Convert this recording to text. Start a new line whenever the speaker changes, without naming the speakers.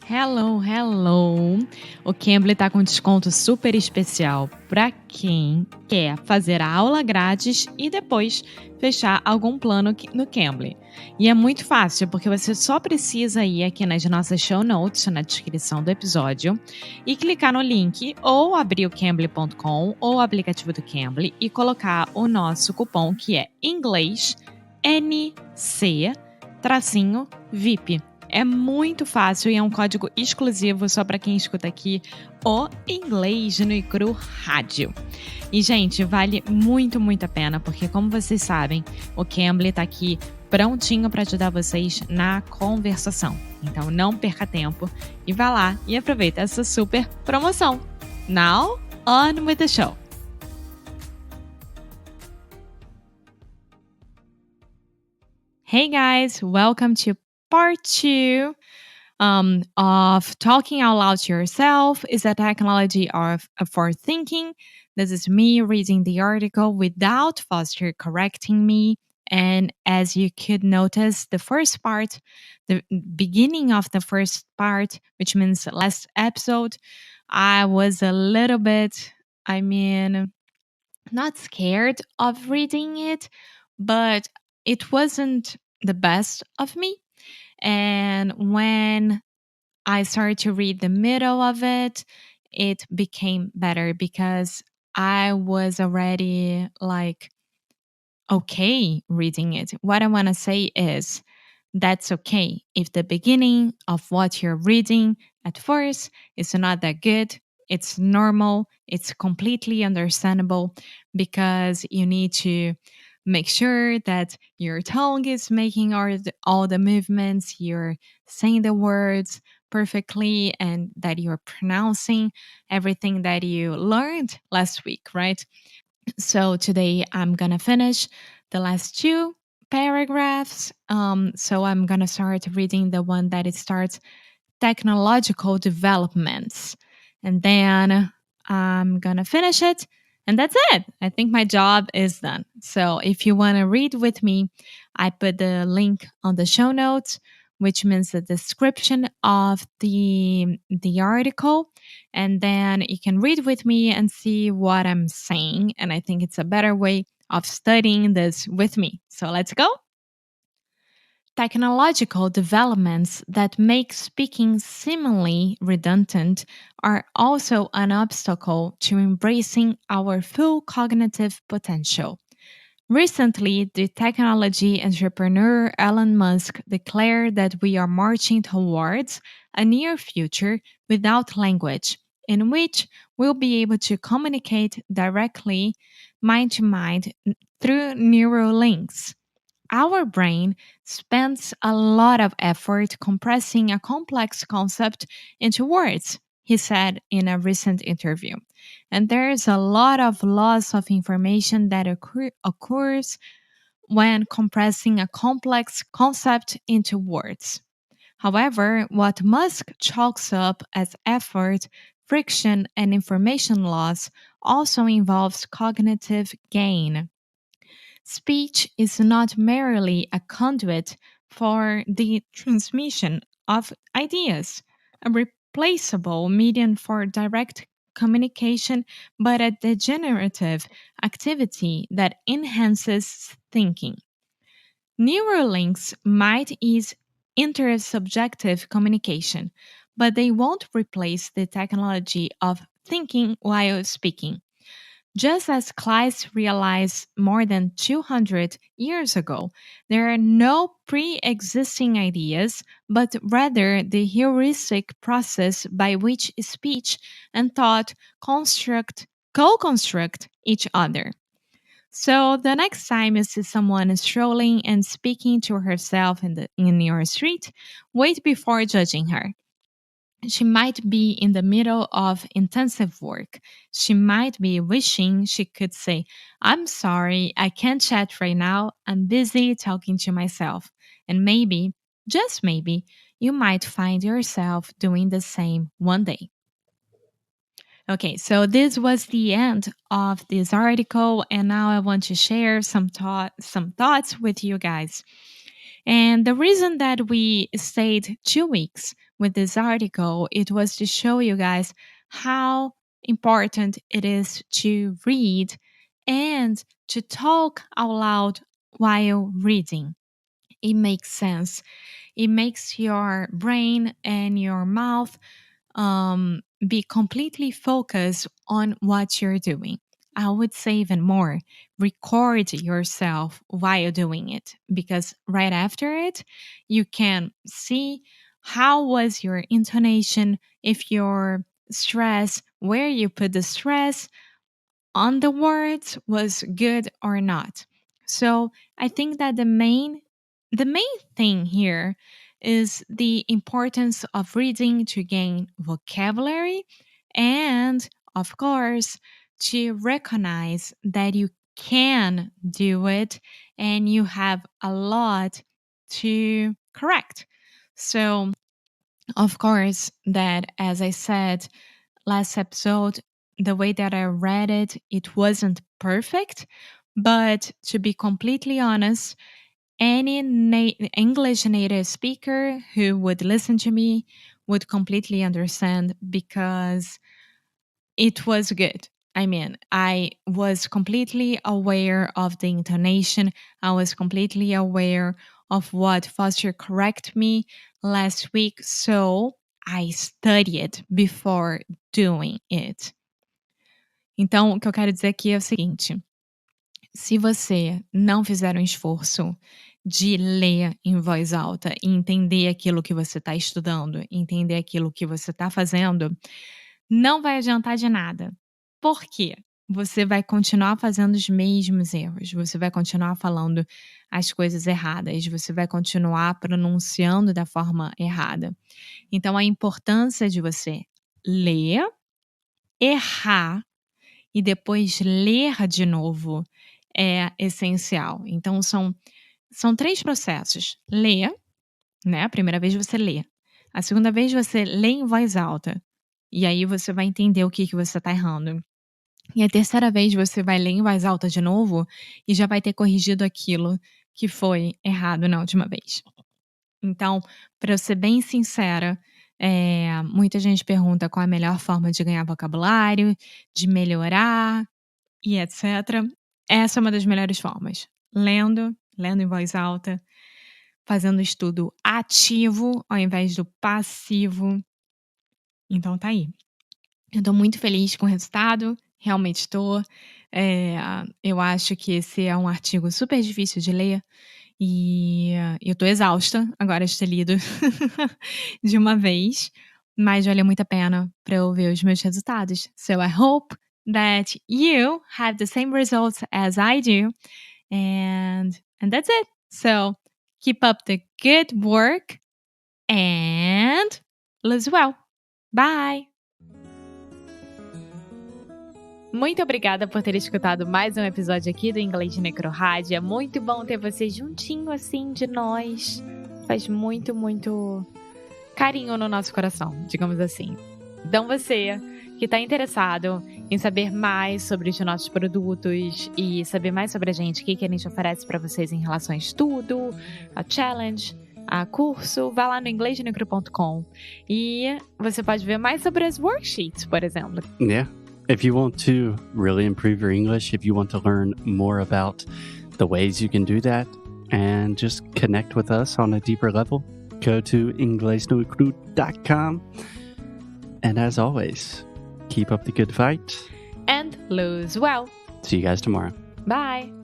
Hello, hello! O Cambly tá com desconto super especial para quem quer fazer a aula grátis e depois fechar algum plano no Cambly. E é muito fácil, porque você só precisa ir aqui nas nossas show notes, na descrição do episódio, e clicar no link ou abrir o cambly.com ou o aplicativo do Cambly e colocar o nosso cupom que é Inglês NC-VIP. É muito fácil e é um código exclusivo só para quem escuta aqui o Inglês no Icru Rádio. E, gente, vale muito, muito a pena, porque como vocês sabem, o Cambly tá aqui prontinho para ajudar vocês na conversação. Então não perca tempo e vá lá e aproveita essa super promoção. Now, on with the show! Hey guys, welcome to part 2 of talking out loud to yourself is a technology for thinking. This is me reading the article without Foster correcting me. And as you could notice, the first part, the beginning of the first part, which means the last episode, I was a little bit, not scared of reading it, but it wasn't the best of me. And when I started to read the middle of it, it became better because I was already like okay reading it. What I want to say is that's okay if the beginning of what you're reading at first is not that good. It's normal, it's completely understandable because you need to make sure that your tongue is making all the movements, you're saying the words perfectly, and that you're pronouncing everything that you learned last week, right? So today I'm gonna finish the last two paragraphs. So I'm gonna start reading the one that it starts technological developments, and then I'm gonna finish it. And that's it. I think my job is done. So if you want to read with me, I put the link on the show notes, which means the description of the article, and then you can read with me and see what I'm saying. And I think it's a better way of studying this with me. So let's go. Technological developments that make speaking seemingly redundant are also an obstacle to embracing our full cognitive potential. Recently, the technology entrepreneur Elon Musk declared that we are marching towards a near future without language, in which we'll be able to communicate directly, mind to mind, through neural links. Our brain spends a lot of effort compressing a complex concept into words, he said in a recent interview. And there is a lot of loss of information that occurs when compressing a complex concept into words. However, what Musk chalks up as effort, friction, and information loss also involves cognitive gain. Speech is not merely a conduit for the transmission of ideas, a replaceable medium for direct communication, but a degenerative activity that enhances thinking. Neural links might ease intersubjective communication, but they won't replace the technology of thinking while speaking. Just as Kleist realized more than 200 years ago, there are no pre existing ideas, but rather the heuristic process by which speech and thought co construct each other. So the next time you see someone strolling and speaking to herself in your street, wait before judging her. She might be in the middle of intensive work. She might be wishing she could say, I'm sorry, I can't chat right now. I'm busy talking to myself. And maybe, just maybe, you might find yourself doing the same one day. Okay, so this was the end of this article, and now I want to share some thoughts with you guys. And the reason that we stayed 2 weeks with this article, it was to show you guys how important it is to read and to talk out loud while reading. It makes sense. It makes your brain and your mouth be completely focused on what you're doing. I would say even more, record yourself while doing it, because right after it, you can see how was your intonation, if your stress, where you put the stress on the words was good or not. So I think that the main thing here is the importance of reading to gain vocabulary and, of course, to recognize that you can do it and you have a lot to correct. So, of course, that as I said last episode, the way that I read it, it wasn't perfect. But to be completely honest, any English native speaker who would listen to me would completely understand because it was good. I mean, I was completely aware of the intonation. I was completely aware of what Foster corrected me last week. So I studied before doing it. Então, o que eu quero dizer aqui é o seguinte: se você não fizer um esforço de ler em voz alta e entender aquilo que você está estudando, entender aquilo que você está fazendo, não vai adiantar de nada. Por quê? Você vai continuar fazendo os mesmos erros, você vai continuar falando as coisas erradas, você vai continuar pronunciando da forma errada. Então, a importância de você ler, errar e depois ler de novo é essencial. Então são 3 processos: ler, né, a primeira vez você lê, a segunda vez você lê em voz alta, e aí você vai entender o que que você está errando, e a terceira vez você vai ler em voz alta de novo e já vai ter corrigido aquilo que foi errado na última vez. Então, para eu ser bem sincera, muita gente pergunta qual é a melhor forma de ganhar vocabulário, de melhorar e etcétera. Essa é uma das melhores formas. Lendo em voz alta, fazendo estudo ativo ao invés do passivo. Então tá aí. Eu tô muito feliz com o resultado, realmente estou. Eu acho que esse é um artigo super difícil de ler e eu tô exausta agora de ter lido de uma vez, mas valeu muito a pena para eu ver os meus resultados. So I hope that you have the same results as I do, and that's it. So keep up the good work and lose well. Bye. Muito obrigada por ter escutado mais um episódio aqui do Inglês de Necrorádio. É muito bom ter você juntinho assim de nós. Faz muito, muito carinho no nosso coração, digamos assim. Então você que está interessado em saber mais sobre os nossos produtos e saber mais sobre a gente, o que a gente oferece para vocês em relação a estudo, a challenge, a curso, vá lá no inglesdenecro.com e você pode ver mais sobre as worksheets, por exemplo.
Yeah. If you want to really improve your English, if you want to learn more about the ways you can do that and just connect with us on a deeper level, go to inglesnocru.com. And as always, keep up the good fight.
And lose well.
See you guys tomorrow.
Bye.